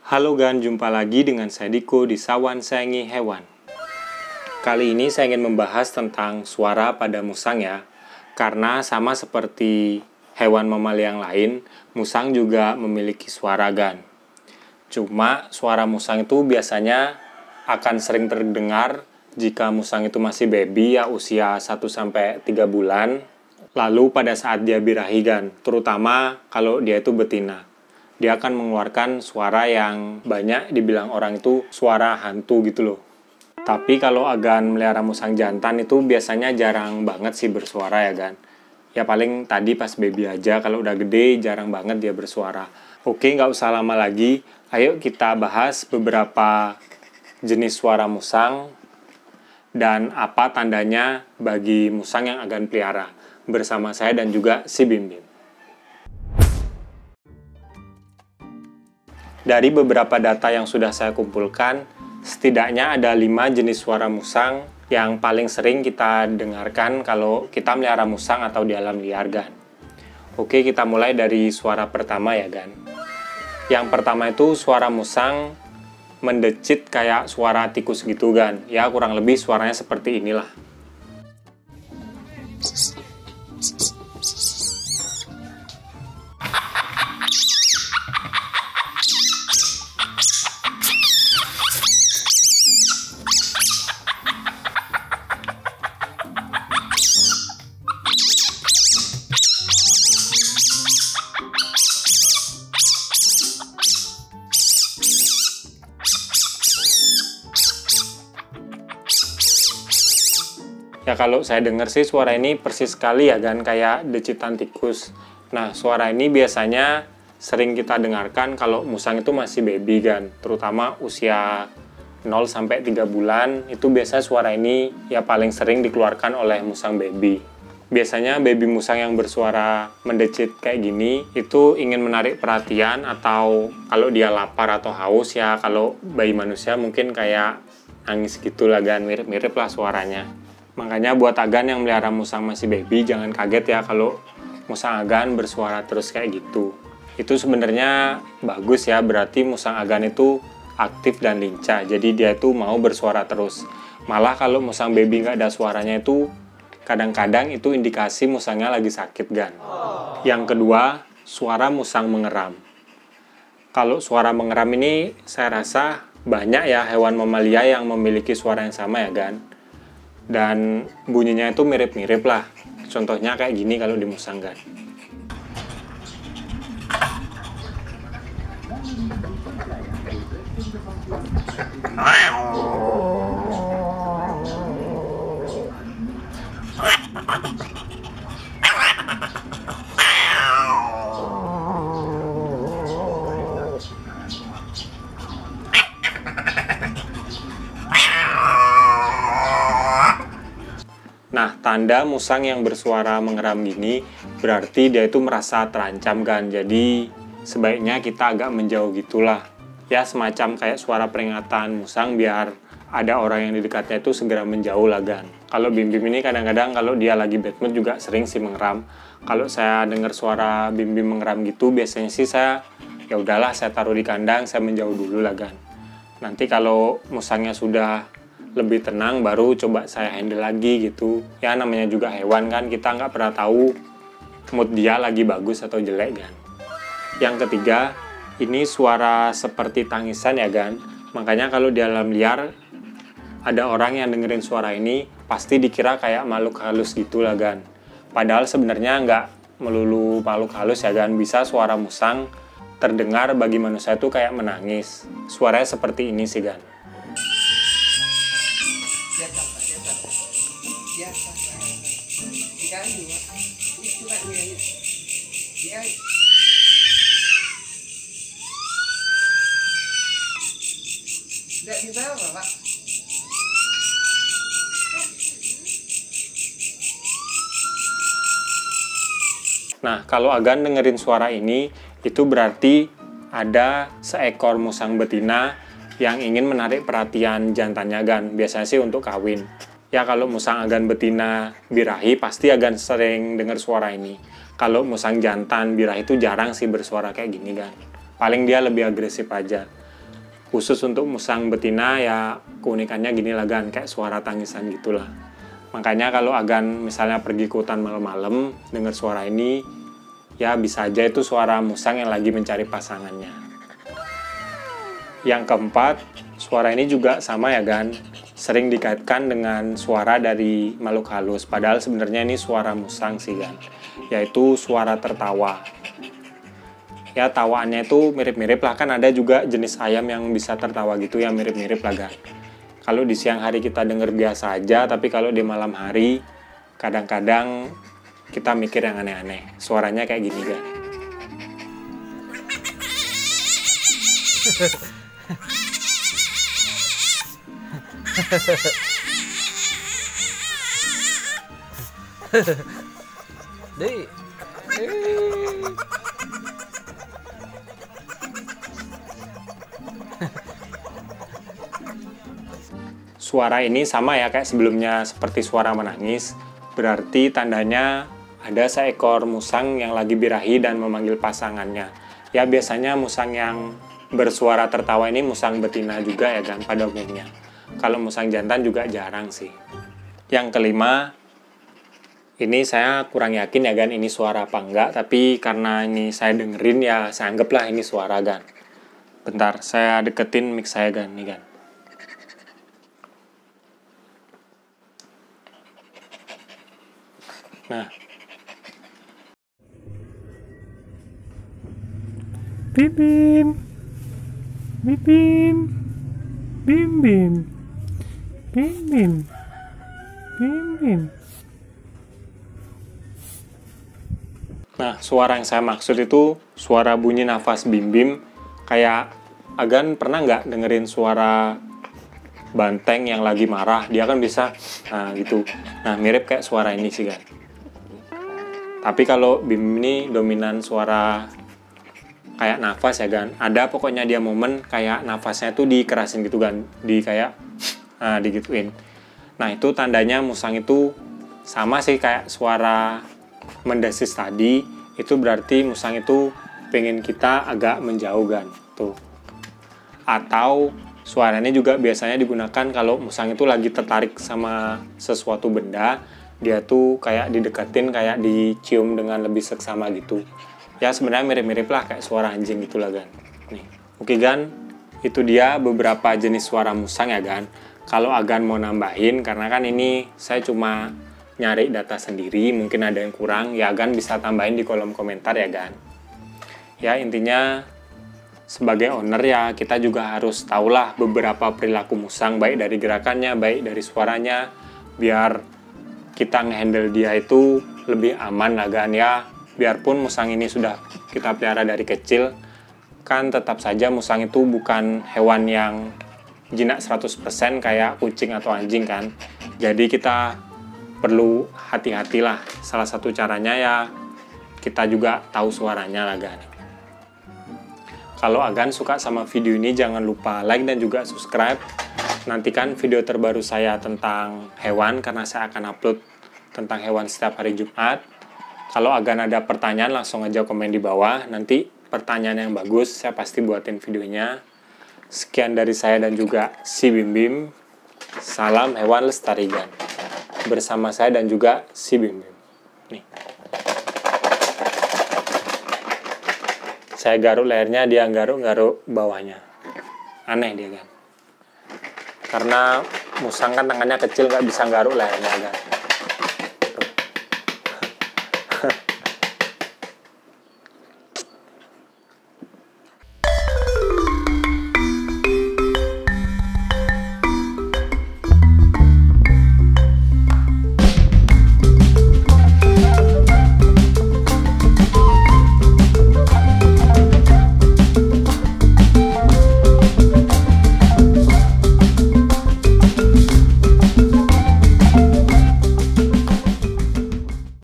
Halo Gan, jumpa lagi dengan saya Diko di Sawan Sayangi Hewan. Kali ini saya ingin membahas tentang suara pada musang ya. Karena sama seperti hewan mamalia yang lain, musang juga memiliki suara Gan. Cuma suara musang itu biasanya akan sering terdengar jika musang itu masih baby ya, usia 1-3 bulan. Lalu pada saat dia birahi Gan, terutama kalau dia itu betina. Dia akan mengeluarkan suara yang banyak dibilang orang itu suara hantu gitu loh. Tapi kalau agan melihara musang jantan itu biasanya jarang banget sih bersuara ya Gan. Ya paling tadi pas baby aja, kalau udah gede jarang banget dia bersuara. Oke, nggak usah lama lagi, ayo kita bahas beberapa jenis suara musang dan apa tandanya bagi musang yang agan pelihara. Bersama saya dan juga si Bim Bim. Dari beberapa data yang sudah saya kumpulkan, setidaknya ada 5 jenis suara musang yang paling sering kita dengarkan kalau kita melihara musang atau di alam liar, Gan. Oke, kita mulai dari suara pertama ya, Gan. Yang pertama itu suara musang mendecit kayak suara tikus gitu, Gan. Ya, kurang lebih suaranya seperti inilah. Ya kalau saya dengar sih suara ini persis sekali ya Gan, kayak decitan tikus. Nah suara ini biasanya sering kita dengarkan kalau musang itu masih baby Gan, terutama usia 0-3 bulan, itu biasa suara ini ya paling sering dikeluarkan oleh musang baby. Biasanya baby musang yang bersuara mendecit kayak gini itu ingin menarik perhatian, atau kalau dia lapar atau haus ya, kalau bayi manusia mungkin kayak nangis gitulah Gan, mirip-mirip lah suaranya. Makanya buat agan yang melihara musang masih baby, jangan kaget ya kalau musang agan bersuara terus kayak gitu. Itu sebenarnya bagus ya, berarti musang agan itu aktif dan lincah, jadi dia itu mau bersuara terus. Malah kalau musang baby nggak ada suaranya itu, kadang-kadang itu indikasi musangnya lagi sakit Gan. Yang kedua, suara musang mengeram. Kalau suara mengeram ini saya rasa banyak ya hewan mamalia yang memiliki suara yang sama ya Gan. Dan bunyinya itu mirip-mirip lah. Contohnya kayak gini kalau di musang Gan. Nah, tanda musang yang bersuara mengeram gini berarti dia itu merasa terancam Gan. Jadi sebaiknya kita agak menjauh gitulah. Ya semacam kayak suara peringatan musang biar ada orang yang di dekatnya itu segera menjauh lah Gan. Kalau Bim Bim ini kadang-kadang kalau dia lagi bad mood juga sering sih mengeram. Kalau saya dengar suara Bim Bim mengeram gitu biasanya sih saya ya udahlah, saya taruh di kandang, saya menjauh dulu lah Gan. Nanti kalau musangnya sudah lebih tenang baru coba saya handle lagi gitu. Ya namanya juga hewan kan, kita nggak pernah tahu mood dia lagi bagus atau jelek Gan. Yang ketiga, ini suara seperti tangisan ya Gan. Makanya kalau di alam liar ada orang yang dengerin suara ini pasti dikira kayak makhluk halus gitu lah Gan. Padahal sebenarnya nggak melulu makhluk halus ya Gan. Bisa suara musang terdengar bagi manusia itu kayak menangis. Suaranya seperti ini sih Gan. Tidak di bawah, Pak. Nah, kalau agan dengerin suara ini, itu berarti ada seekor musang betina yang ingin menarik perhatian jantannya Gan. Biasanya sih untuk kawin. Ya kalau musang agan betina birahi pasti agan sering dengar suara ini. Kalau musang jantan birahi itu jarang sih bersuara kayak gini Gan. Paling dia lebih agresif aja. Khusus untuk musang betina ya keunikannya gini lah Gan, kayak suara tangisan gitulah. Makanya kalau Agan misalnya pergi ke hutan malam-malam dengar suara ini, ya bisa aja itu suara musang yang lagi mencari pasangannya. Yang keempat, suara ini juga sama ya Gan, sering dikaitkan dengan suara dari makhluk halus, padahal sebenarnya ini suara musang sih Gan, yaitu suara tertawa. Ya tawaannya itu mirip-mirip lah, kan ada juga jenis ayam yang bisa tertawa gitu yang mirip-mirip lah Gan. Kalau di siang hari kita denger biasa aja, tapi kalau di malam hari kadang-kadang kita mikir yang aneh-aneh. Suaranya kayak gini Gan. Deh. Suara ini sama ya kayak sebelumnya seperti suara menangis. Berarti tandanya ada seekor musang yang lagi birahi dan memanggil pasangannya. Ya biasanya musang yang bersuara tertawa ini musang betina juga ya kan pada umumnya. Kalau musang jantan juga jarang sih. Yang kelima, ini saya kurang yakin ya Gan ini suara apa enggak, tapi karena ini saya dengerin ya saya anggaplah ini suara Gan. Bentar, saya deketin mic saya Gan nih Gan. Nah, Bim bim, bim bim, bim bim, bim bim, bim bim. nah suara yang saya maksud itu suara bunyi nafas bim bim. Kayak Agan pernah nggak dengerin suara banteng yang lagi marah? Dia kan bisa, nah gitu. Nah mirip kayak suara ini sih Gan. Tapi kalau bim ini dominan suara kayak nafas ya Gan. Ada pokoknya dia momen kayak nafasnya tuh dikerasin gitu Gan. Di kayak, nah digituin. Nah itu tandanya musang itu sama sih kayak suara mendesis tadi. Itu berarti musang itu pengen kita agak menjauh Gan. Tuh. Atau suaranya juga biasanya digunakan kalau musang itu lagi tertarik sama sesuatu benda. Dia tuh kayak dideketin, kayak dicium dengan lebih seksama gitu. Ya sebenarnya mirip-mirip lah kayak suara anjing gitulah Gan. Nih. Oke Gan, itu dia beberapa jenis suara musang ya Gan. Kalau Agan mau nambahin, karena kan ini saya cuma nyari data sendiri, mungkin ada yang kurang, ya Agan bisa tambahin di kolom komentar ya Gan. Ya intinya sebagai owner ya kita juga harus tahulah beberapa perilaku musang, baik dari gerakannya, baik dari suaranya, biar kita ngehandle dia itu lebih aman lah Gan ya. Biarpun musang ini sudah kita pelihara dari kecil, kan tetap saja musang itu bukan hewan yang jinak 100% kayak kucing atau anjing kan. Jadi kita perlu hati-hatilah. Salah satu caranya ya kita juga tahu suaranya lah Gan. Kalau Agan suka sama video ini jangan lupa like dan juga subscribe. Nantikan video terbaru saya tentang hewan karena saya akan upload tentang hewan setiap hari Jumat. Kalau Agan ada pertanyaan langsung aja komen di bawah. Nanti pertanyaan yang bagus saya pasti buatin videonya. Sekian dari saya dan juga si Bim Bim. Salam hewan lestari Gan. Bersama saya dan juga si Bim Bim. Nih. Saya garuk lehernya, dia garuk-garuk bawahnya. Aneh dia Gan. Karena musang kan tangannya kecil, nggak bisa garuk lehernya Gan.